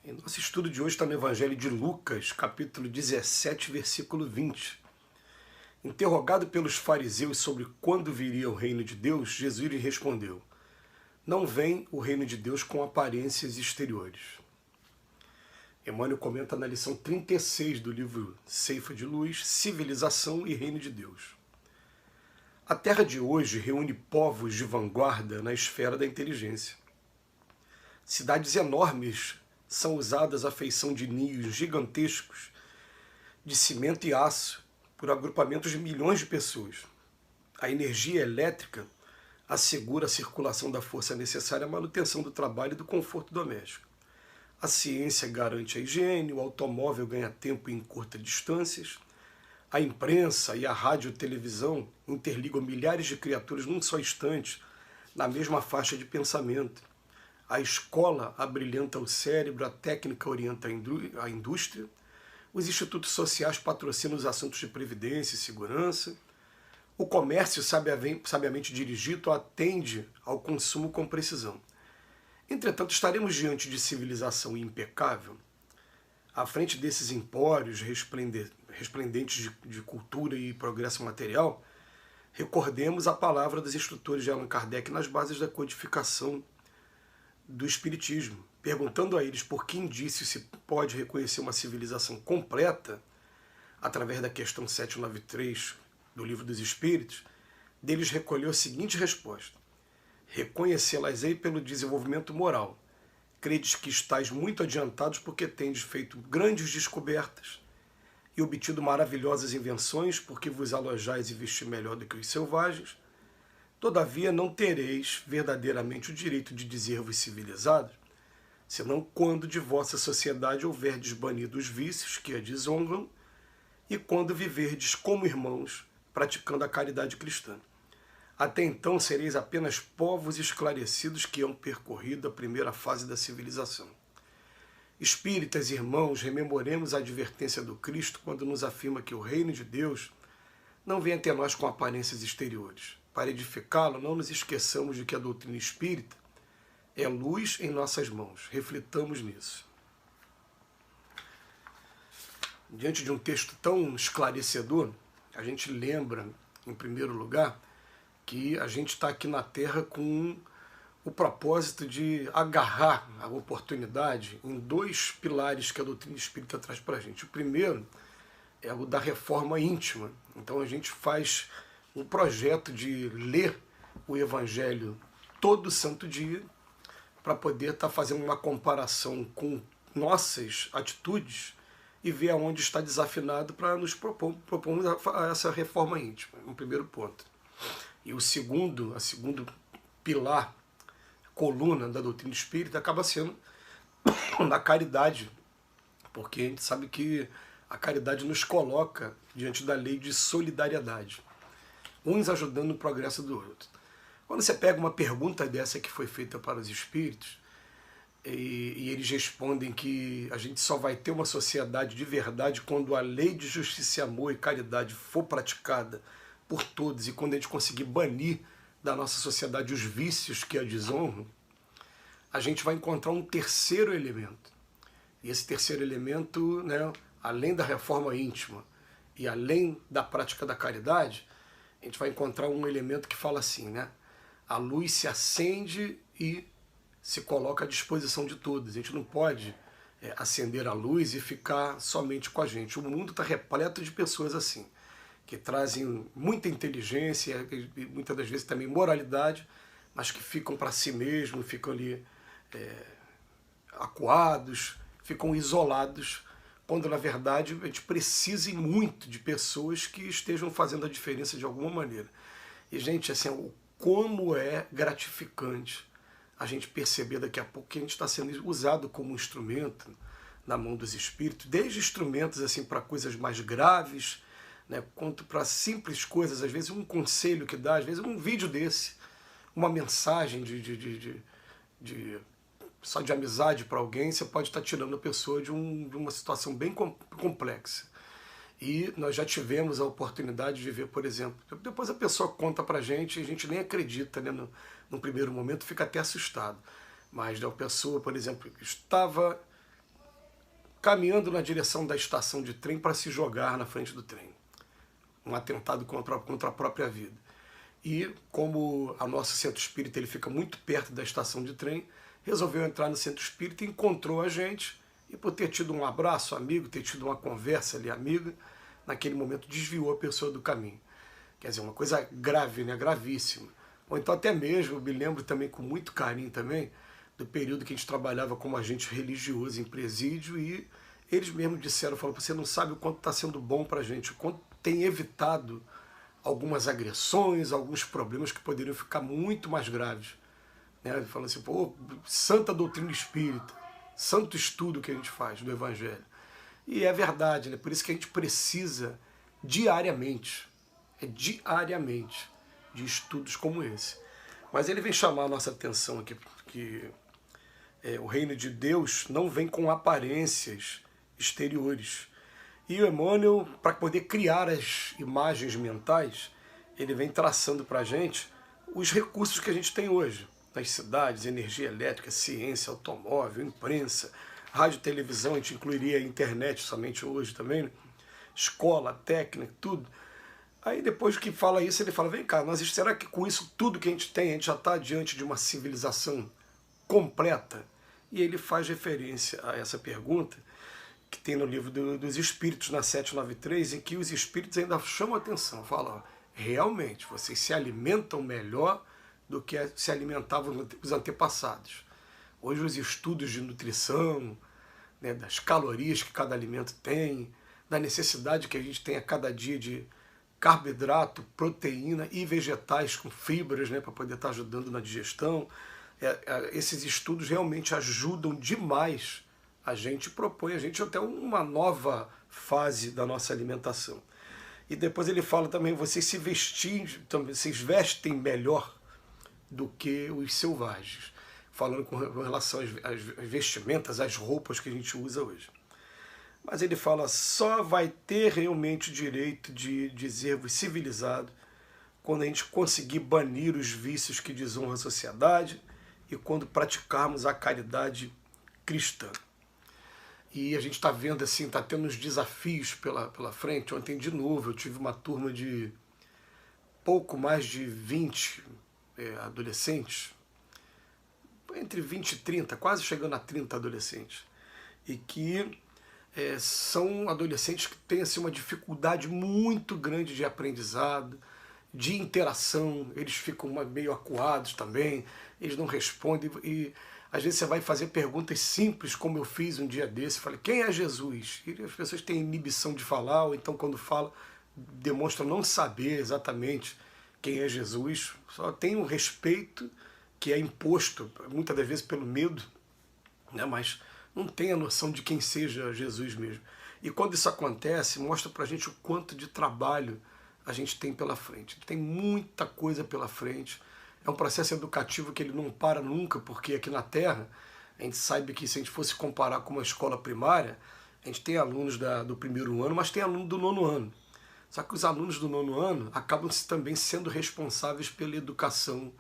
E nosso estudo de hoje está no Evangelho de Lucas, capítulo 17, versículo 20. Interrogado pelos fariseus sobre quando viria o reino de Deus, Jesus lhe respondeu: não vem o reino de Deus com aparências exteriores. Emmanuel comenta na lição 36 do livro Ceifa de Luz, Civilização e Reino de Deus. A Terra de hoje reúne povos de vanguarda na esfera da inteligência. Cidades enormes são usadas à feição de ninhos gigantescos de cimento e aço por agrupamentos de milhões de pessoas. A energia elétrica assegura a circulação da força necessária à manutenção do trabalho e do conforto doméstico. A ciência garante a higiene, o automóvel ganha tempo em curtas distâncias, a imprensa e a rádio-televisão interligam milhares de criaturas num só instante, na mesma faixa de pensamento. A escola abrilhanta o cérebro, a técnica orienta a indústria, os institutos sociais patrocinam os assuntos de previdência e segurança, o comércio sabiamente dirigido atende ao consumo com precisão. Entretanto, estaremos diante de civilização impecável? À frente desses empórios resplendentes de cultura e progresso material, recordemos a palavra dos instrutores de Allan Kardec nas bases da codificação do Espiritismo, perguntando a eles por que indício se pode reconhecer uma civilização completa, através da questão 793 do Livro dos Espíritos, deles recolheu a seguinte resposta: reconhecê-las-ei pelo desenvolvimento moral. Credes que estáis muito adiantados porque tendes feito grandes descobertas e obtido maravilhosas invenções, porque vos alojais e vestir melhor do que os selvagens. Todavia não tereis verdadeiramente o direito de dizer-vos civilizados, senão quando de vossa sociedade houverdes banido os vícios que a desonram e quando viverdes como irmãos, praticando a caridade cristã. Até então sereis apenas povos esclarecidos que hão percorrido a primeira fase da civilização. Espíritas, irmãos, rememoremos a advertência do Cristo quando nos afirma que o reino de Deus não vem até nós com aparências exteriores. Para edificá-lo, não nos esqueçamos de que a doutrina espírita é luz em nossas mãos. Reflitamos nisso. Diante de um texto tão esclarecedor, a gente lembra, em primeiro lugar, que a gente está aqui na Terra com o propósito de agarrar a oportunidade em dois pilares que a doutrina espírita traz para a gente. O primeiro é o da reforma íntima. Então a gente faz um projeto de ler o Evangelho todo santo dia para poder estar fazendo uma comparação com nossas atitudes e ver aonde está desafinado para nos propor essa reforma íntima. Um primeiro ponto. E o segundo pilar, coluna da doutrina espírita, acaba sendo na caridade, porque a gente sabe que a caridade nos coloca diante da lei de solidariedade, uns ajudando no progresso do outro. Quando você pega uma pergunta dessa que foi feita para os espíritos, e eles respondem que a gente só vai ter uma sociedade de verdade quando a lei de justiça, amor e caridade for praticada por todos e quando a gente conseguir banir da nossa sociedade os vícios que a desonram, a gente vai encontrar um terceiro elemento. E esse terceiro elemento, né, além da reforma íntima e além da prática da caridade, a gente vai encontrar um elemento que fala assim, né? A luz se acende e se coloca à disposição de todos. A gente não pode acender a luz e ficar somente com a gente. O mundo está repleto de pessoas assim, que trazem muita inteligência e muitas das vezes também moralidade, mas que ficam para si mesmos, ficam ali acuados, ficam isolados, quando na verdade a gente precisa muito de pessoas que estejam fazendo a diferença de alguma maneira. E gente, assim, como é gratificante a gente perceber daqui a pouco que a gente está sendo usado como instrumento na mão dos espíritos, desde instrumentos assim para coisas mais graves, né, quanto para simples coisas, às vezes um conselho que dá, às vezes um vídeo desse, uma mensagem só de amizade para alguém, você pode estar tirando a pessoa de uma situação bem complexa. E nós já tivemos a oportunidade de ver, por exemplo, depois a pessoa conta para a gente nem acredita, né, no primeiro momento, fica até assustado. Mas a pessoa, por exemplo, estava caminhando na direção da estação de trem para se jogar na frente do trem. Um atentado contra a própria vida. E como o nosso centro espírita ele fica muito perto da estação de trem, resolveu entrar no centro espírita, encontrou a gente, e por ter tido um abraço amigo, ter tido uma conversa ali amiga, naquele momento desviou a pessoa do caminho. Quer dizer, uma coisa grave, né? Gravíssima. Ou então até mesmo, eu me lembro também com muito carinho também, do período que a gente trabalhava como agente religioso em presídio, e eles mesmos disseram, falaram, você não sabe o quanto está sendo bom para a gente, o quanto tem evitado algumas agressões, alguns problemas que poderiam ficar muito mais graves. Né? Falando assim, pô, santa doutrina espírita, santo estudo que a gente faz do Evangelho. E é verdade, né? Por isso que a gente precisa diariamente, de estudos como esse. Mas ele vem chamar a nossa atenção aqui, que o reino de Deus não vem com aparências exteriores. E o Emmanuel, para poder criar as imagens mentais, ele vem traçando para a gente os recursos que a gente tem hoje. Nas cidades, energia elétrica, ciência, automóvel, imprensa, rádio, televisão, a gente incluiria a internet somente hoje também, né? Escola, técnica, tudo. Aí depois que fala isso, ele fala, vem cá, será que com isso tudo que a gente tem, a gente já está diante de uma civilização completa? E ele faz referência a essa pergunta, que tem no livro dos Espíritos, na 793, em que os Espíritos ainda chamam a atenção, falam, ó, realmente, vocês se alimentam melhor do que se alimentavam os antepassados. Hoje os estudos de nutrição, né, das calorias que cada alimento tem, da necessidade que a gente tem a cada dia de carboidrato, proteína e vegetais com fibras, né, para poder estar ajudando na digestão. Esses estudos realmente ajudam demais a gente, propõe a gente até uma nova fase da nossa alimentação. E depois ele fala também, vocês vocês vestem melhor do que os selvagens, falando com relação às vestimentas, às roupas que a gente usa hoje. Mas ele fala, só vai ter realmente o direito de dizer-vos civilizado quando a gente conseguir banir os vícios que desonram a sociedade e quando praticarmos a caridade cristã. E a gente está vendo assim, está tendo uns desafios pela frente. Ontem, de novo, eu tive uma turma de pouco mais de 20 adolescentes, entre 20 e 30, quase chegando a 30 adolescentes, e que são adolescentes que têm assim, uma dificuldade muito grande de aprendizado, de interação, eles ficam meio acuados também, eles não respondem, e às vezes você vai fazer perguntas simples, como eu fiz um dia desse, falei, quem é Jesus? E as pessoas têm inibição de falar, ou então quando fala, demonstram não saber exatamente quem é Jesus, só tem um respeito que é imposto, muitas das vezes pelo medo, né? Mas não tem a noção de quem seja Jesus mesmo. E quando isso acontece, mostra pra gente o quanto de trabalho a gente tem pela frente. Tem muita coisa pela frente. É um processo educativo que ele não para nunca, porque aqui na Terra, a gente sabe que se a gente fosse comparar com uma escola primária, a gente tem alunos do primeiro ano, mas tem aluno do nono ano. Só que os alunos do nono ano acabam também sendo responsáveis pela educação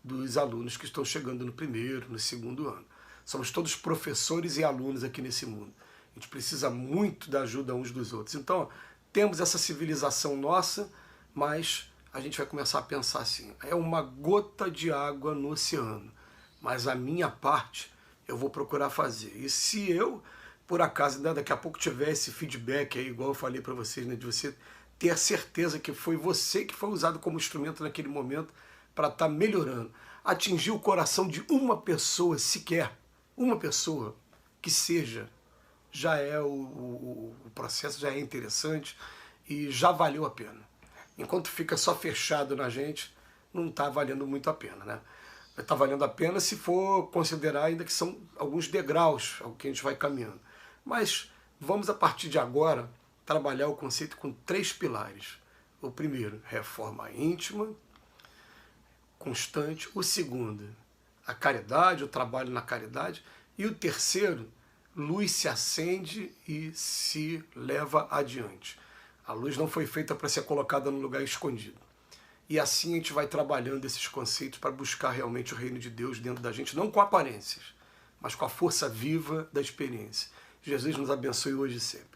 dos alunos que estão chegando no primeiro, no segundo ano. Somos todos professores e alunos aqui nesse mundo. A gente precisa muito da ajuda uns dos outros. Então, temos essa civilização nossa, mas a gente vai começar a pensar assim, é uma gota de água no oceano, mas a minha parte eu vou procurar fazer. E se eu, por acaso, daqui a pouco tiver esse feedback aí, igual eu falei para vocês, né, de você ter a certeza que foi você que foi usado como instrumento naquele momento para estar melhorando, atingir o coração de uma pessoa sequer, uma pessoa que seja, já é o processo já é interessante e já valeu a pena. Enquanto fica só fechado na gente, não está valendo muito a pena, né? Está valendo a pena se for considerar ainda que são alguns degraus ao que a gente vai caminhando. Mas vamos, a partir de agora, trabalhar o conceito com 3 pilares. O primeiro, reforma íntima, constante. O segundo, a caridade, o trabalho na caridade. E o terceiro, luz se acende e se leva adiante. A luz não foi feita para ser colocada no lugar escondido. E assim a gente vai trabalhando esses conceitos para buscar realmente o reino de Deus dentro da gente, não com aparências, mas com a força viva da experiência. Jesus nos abençoe hoje e sempre.